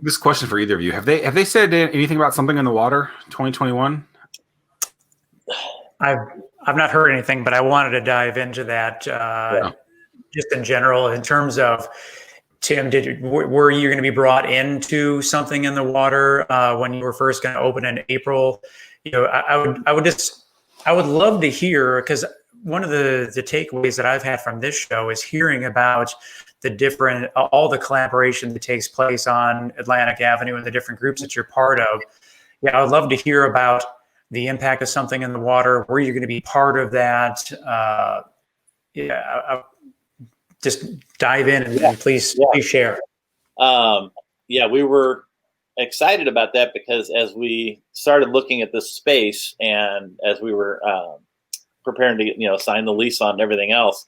This question for either of you: Have they said anything about something in the water 2021? I've not heard anything, but I wanted to dive into that just in general in terms of Tim. Were you going to be brought into something in the water when you were first going to open in April? I would love to hear, because one of the takeaways that I've had from this show is hearing about all the collaboration that takes place on Atlantic Avenue and the different groups that you're part of. Yeah, I would love to hear about the impact of something in the water. Were you going to be part of that? Just dive in and please share. We were excited about that because as we started looking at this space and as we were preparing to sign the lease on everything else,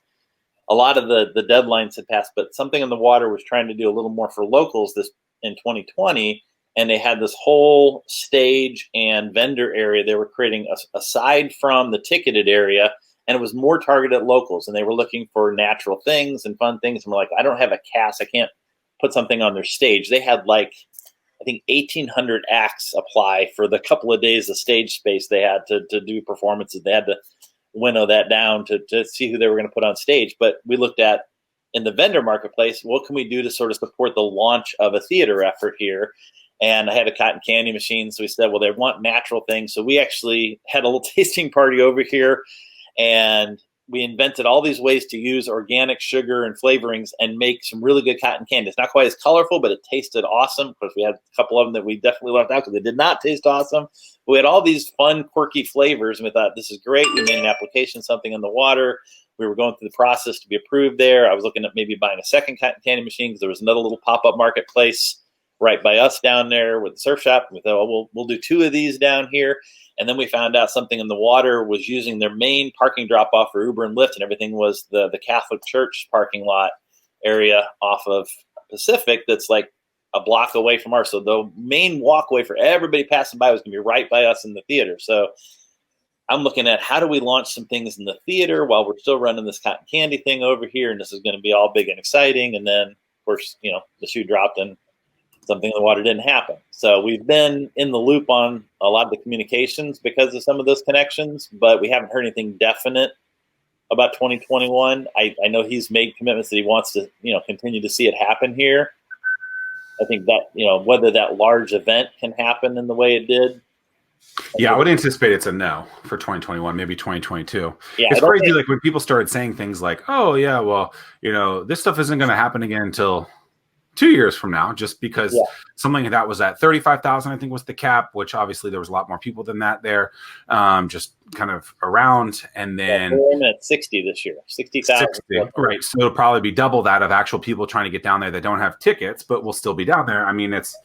a lot of the deadlines had passed, but Something in the Water was trying to do a little more for locals this in 2020, and they had this whole stage and vendor area they were creating aside from the ticketed area, and it was more targeted at locals, and they were looking for natural things and fun things. And we're like, I don't have a cast, I can't put something on their stage. They had I think 1,800 acts apply for the couple of days of stage space they had to do performances. They had to winnow that down to see who they were going to put on stage. But we looked at, in the vendor marketplace, what can we do to sort of support the launch of a theater effort here? And I had a cotton candy machine, so we said, well, they want natural things. So we actually had a little tasting party over here, and we invented all these ways to use organic sugar and flavorings and make some really good cotton candy. It's not quite as colorful, but it tasted awesome. Of course, we had a couple of them that we definitely left out because they did not taste awesome. But we had all these fun, quirky flavors, and we thought, this is great. We made an application, Something in the Water. We were going through the process to be approved there. I was looking at maybe buying a second cotton candy machine because there was another little pop-up marketplace right by us down there with the surf shop. We thought, well, we'll do 2 of these down here. And then we found out Something in the Water was using their main parking drop-off for Uber and Lyft, and everything was the Catholic Church parking lot area off of Pacific that's like a block away from ours. So the main walkway for everybody passing by was going to be right by us in the theater. So I'm looking at, how do we launch some things in the theater while we're still running this cotton candy thing over here, and this is going to be all big and exciting. And then, of course, the shoe dropped and Something in the Water didn't happen. So we've been in the loop on a lot of the communications because of some of those connections, but we haven't heard anything definite about 2021. I know he's made commitments that he wants to, continue to see it happen here. I think that, whether that large event can happen in the way it did. Yeah, I would anticipate it's a no for 2021, maybe 2022. Yeah, it's crazy, like when people started saying things like, oh yeah, well, this stuff isn't going to happen again until 2 years from now, just because something like that was at 35,000, I think was the cap, which obviously there was a lot more people than that there, just kind of around. And then we're at 60 this year, 60,000. Right. So it'll probably be double that of actual people trying to get down there that don't have tickets, but will still be down there. I mean, that's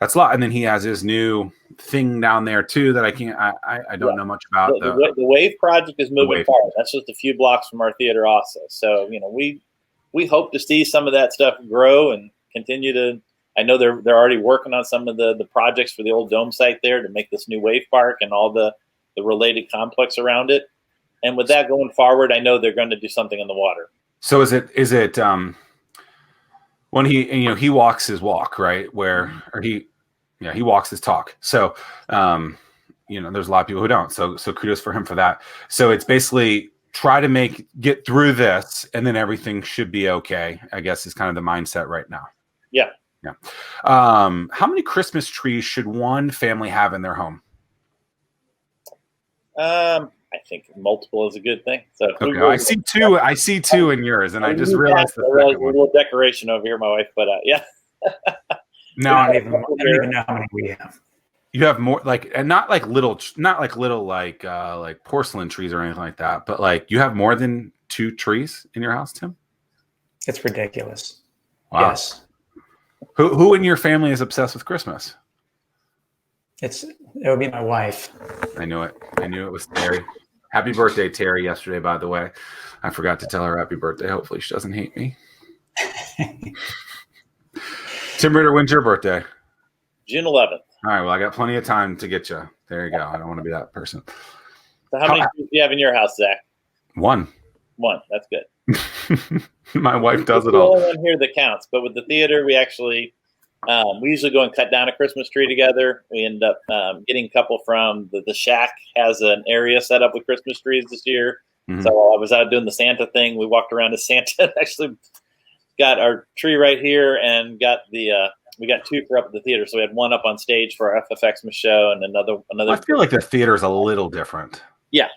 a lot. And then he has his new thing down there too that I don't know much about. The Wave project is moving forward. That's just a few blocks from our theater also. So, we hope to see some of that stuff grow and continue to. I know they're already working on some of the projects for the old dome site there to make this new wave park and all the related complex around it. And with that going forward, I know they're going to do Something in the Water. So is it when he walks his walk, right? Or he walks his talk. So there's a lot of people who don't. So kudos for him for that. So it's basically try to get through this, and then everything should be okay, I guess, is kind of the mindset right now. Yeah. Yeah. How many Christmas trees should one family have in their home? I think multiple is a good thing. So okay. I see two in yours, and I just realized a little decoration over here my wife put out. Yeah. No, I don't even know how many we have. You have more not like little porcelain trees or anything like that, but you have more than 2 trees in your house, Tim? It's ridiculous. Wow. Yes. Who in your family is obsessed with Christmas? It would be my wife. I knew it. I knew it was Terry. Happy birthday, Terry, yesterday, by the way. I forgot to tell her happy birthday. Hopefully she doesn't hate me. Tim Ritter, when's your birthday? June 11th. All right, well, I got plenty of time to get you. There you go. I don't want to be that person. So how many trees do you have in your house, Zach? One. That's good. My wife does it all. The only one here that counts, but with the theater, we actually We usually go and cut down a Christmas tree together. We end up getting a couple from the Shack has an area set up with Christmas trees this year. Mm-hmm. So while I was out doing the Santa thing, we walked around as Santa and actually got our tree right here and got we got 2 for up at the theater. So we had 1 up on stage for our FFX show and another. I feel like the theater is a little different. Yeah.